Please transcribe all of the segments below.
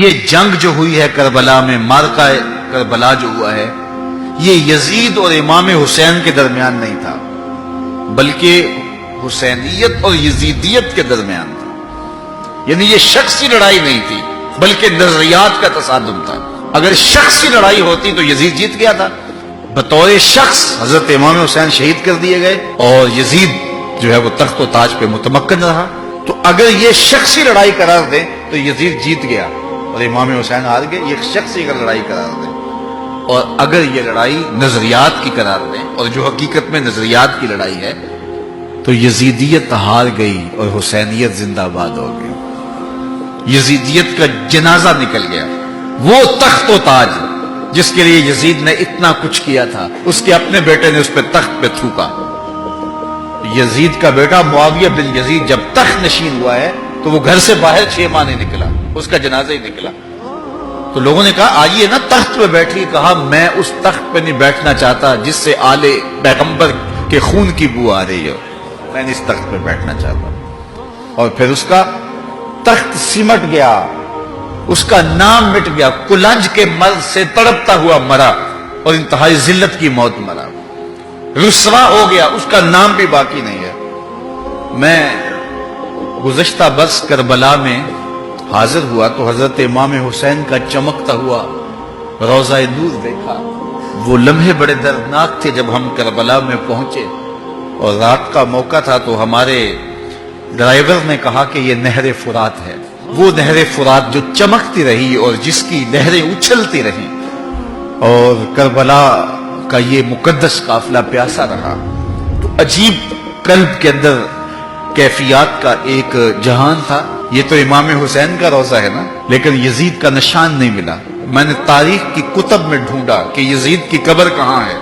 یہ جنگ جو ہوئی ہے کربلا میں، مارکہ کربلا جو ہوا ہے، یہ یزید اور امام حسین کے درمیان نہیں تھا، بلکہ حسینیت اور یزیدیت کے درمیان تھا۔ یعنی یہ شخصی لڑائی نہیں تھی بلکہ نظریات کا تصادم تھا۔ اگر شخصی لڑائی ہوتی تو یزید جیت گیا تھا، بطور شخص حضرت امام حسین شہید کر دیے گئے اور یزید جو ہے وہ تخت و تاج پہ متمکن رہا۔ تو اگر یہ شخصی لڑائی قرار دیں تو یزید جیت گیا اور امام حسین ہار گئے، یہ شخصی اگر لڑائی قرار دیں۔ اور اگر یہ لڑائی نظریات کی قرار دیں، اور جو حقیقت میں نظریات کی لڑائی ہے، تو یزیدیت ہار گئی اور حسینیت زندہ باد ہو گئی۔ یزیدیت کا جنازہ نکل گیا۔ وہ تخت و تاج جس کے لیے یزید نے اتنا کچھ کیا تھا، اس کے اپنے بیٹے نے اس پہ تخت پہ تھوکا۔ یزید کا بیٹا معاویہ بن یزید جب تخت نشین ہوا ہے تو وہ گھر سے باہر 6 ماہ نہیں نکلا، اس کا جنازہ ہی نکلا۔ تو لوگوں نے کہا آئیے نا تخت پہ بیٹھی، کہا میں اس تخت پہ نہیں بیٹھنا چاہتا جس سے آل پیغمبر کے خون کی بو آ رہی ہو، میں نہیں اس تخت پہ بیٹھنا چاہتا۔ اور پھر اس کا تخت سمٹ گیا، اس کا نام مٹ گیا، کلنج کے مرض سے تڑپتا ہوا مرا اور انتہائی ذلت کی موت مرا، رسوا ہو گیا، اس کا نام بھی باقی نہیں ہے۔ میں گزشتہ برس کربلا میں حاضر ہوا تو حضرت امام حسین کا چمکتا ہوا روضہ نور دیکھا۔ وہ لمحے بڑے دردناک تھے جب ہم کربلا میں پہنچے اور رات کا موقع تھا، تو ہمارے ڈرائیور نے کہا کہ یہ نہر فرات ہے، وہ نہر فرات جو چمکتی رہی اور جس کی لہریں اچھلتی رہیں، اور کربلا کا یہ مقدس قافلہ پیاسا رہا۔ تو عجیب قلب کے اندر کیفیات کا ایک جہان تھا۔ یہ تو امام حسین کا روضہ ہے نا، لیکن یزید کا نشان نہیں ملا۔ میں نے تاریخ کی کتب میں ڈھونڈا کہ یزید کی قبر کہاں ہے،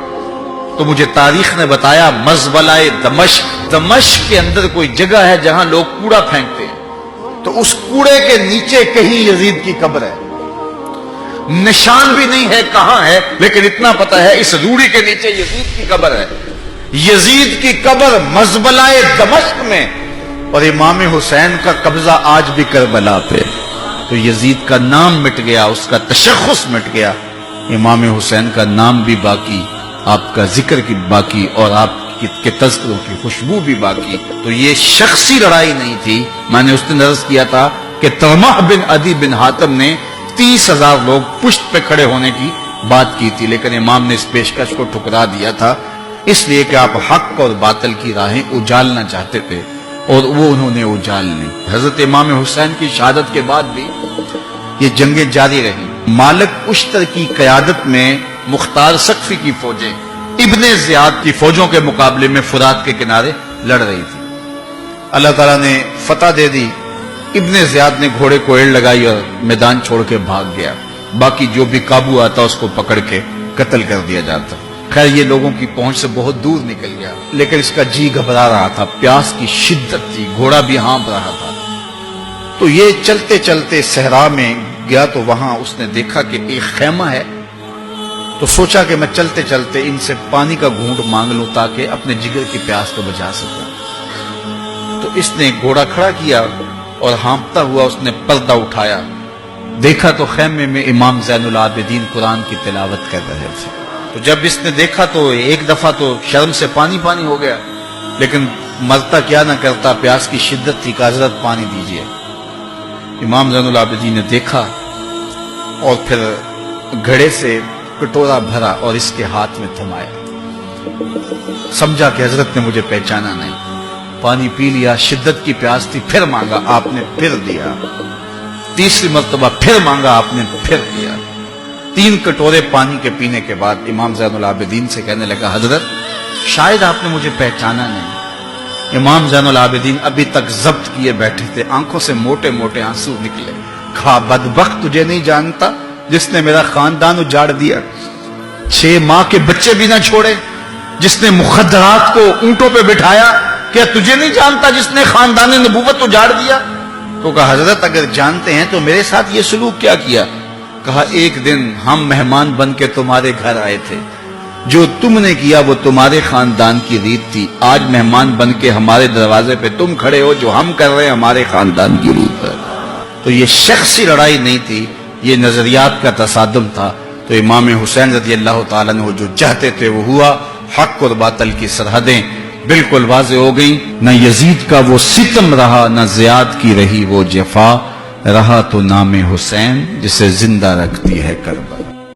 تو مجھے تاریخ نے بتایا مزبلہ دمشق، دمشق کے اندر کوئی جگہ ہے جہاں لوگ کوڑا پھینکتے ہیں، تو اس کوڑے کے نیچے کہیں یزید کی قبر ہے۔ نشان بھی نہیں ہے کہاں ہے، لیکن اتنا پتا ہے اس روڑی کے نیچے یزید کی قبر ہے۔ یزید کی قبر مزبلہ دمشق میں، اور امام حسین کا قبضہ آج بھی کربلا پہ۔ تو یزید کا نام مٹ گیا، اس کا تشخص مٹ گیا، امام حسین کا نام بھی باقی، آپ کا ذکر کی باقی، اور آپ کے تذکروں کی خوشبو بھی باقی۔ تو یہ شخصی لڑائی نہیں تھی۔ میں نے اس دن عرض کیا تھا کہ طلحہ بن عدی بن حاتم نے 30,000 لوگ پشت پہ کھڑے ہونے کی بات کی تھی، لیکن امام نے اس پیشکش کو ٹھکرا دیا تھا، اس لیے کہ آپ حق اور باطل کی راہیں اجالنا چاہتے تھے، اور وہ انہوں نے اجال لی۔ حضرت امام حسین کی شہادت کے بعد بھی یہ جنگیں جاری رہیں۔ مالک اشتر کی قیادت میں مختار سقفی کی فوجیں ابن زیاد کی فوجوں کے مقابلے میں فرات کے کنارے لڑ رہی تھی۔ اللہ تعالیٰ نے فتح دے دی، ابن زیاد نے گھوڑے کو ایڑ لگائی اور میدان چھوڑ کے بھاگ گیا، باقی جو بھی قابو آتا اس کو پکڑ کے قتل کر دیا جاتا۔ خیر یہ لوگوں کی پہنچ سے بہت دور نکل گیا، لیکن اس کا جی گھبرا رہا تھا، پیاس کی شدت تھی، گھوڑا بھی ہانپ رہا تھا۔ تو یہ چلتے چلتے صحرا میں گیا تو وہاں اس نے دیکھا کہ ایک خیمہ ہے، تو سوچا کہ میں چلتے چلتے ان سے پانی کا گھونٹ مانگ لوں تاکہ اپنے جگر کی پیاس کو بچا سکوں۔ تو اس نے گھوڑا کھڑا کیا اور ہانپتا ہوا اس نے پردہ اٹھایا، دیکھا تو خیمے میں امام زین العابدین قرآن کی تلاوت کر رہے تھے۔ تو جب اس نے دیکھا تو ایک دفعہ تو شرم سے پانی پانی ہو گیا، لیکن مرتا کیا نہ کرتا، پیاس کی شدت تھی کہ حضرت پانی دیجئے۔ امام زین العابدین نے دیکھا اور پھر گھڑے سے کٹورا بھرا اور اس کے ہاتھ میں تھمایا، سمجھا کہ حضرت نے مجھے پہچانا نہیں، پانی پی لیا، شدت کی پیاس تھی، پھر مانگا، آپ نے پھر دیا، تیسری مرتبہ پھر مانگا، آپ نے پھر دیا۔ 3 کٹورے پانی کے پینے کے بعد امام زین العابدین سے کہنے لگا حضرت شاید آپ نے مجھے پہچانا نہیں۔ امام زین العابدین ابھی تک ضبط کیے بیٹھے تھے، آنکھوں سے موٹے موٹے آنسو نکلے۔ کہا بدبخت تجھے نہیں جانتا جس نے میرا خاندان اجاڑ دیا، 6 ماہ کے بچے بھی نہ چھوڑے، جس نے مخدرات کو اونٹوں پہ بٹھایا، کیا تجھے نہیں جانتا جس نے خاندان نبوت اجاڑ دیا؟ تو کہا حضرت اگر جانتے ہیں تو میرے ساتھ یہ سلوک کیا کیا؟ کہا ایک دن ہم مہمان بن کے تمہارے گھر آئے تھے، جو تم نے کیا وہ تمہارے خاندان کی ریت تھی، آج مہمان بن کے ہمارے دروازے پہ تم کھڑے ہو، جو ہم کر رہے ہیں ہمارے خاندان کی ریت ہے۔ تو یہ شخصی لڑائی نہیں تھی یہ نظریات کا تصادم تھا، تو امام حسین رضی اللہ تعالیٰ عنہ جو چاہتے تھے وہ ہوا، حق اور باطل کی سرحدیں بالکل واضح ہو گئیں، نہ یزید کا وہ ستم رہا، نہ زیاد کی رہی وہ جفا، رہا تو نام حسین جسے زندہ رکھتی ہے کربلا۔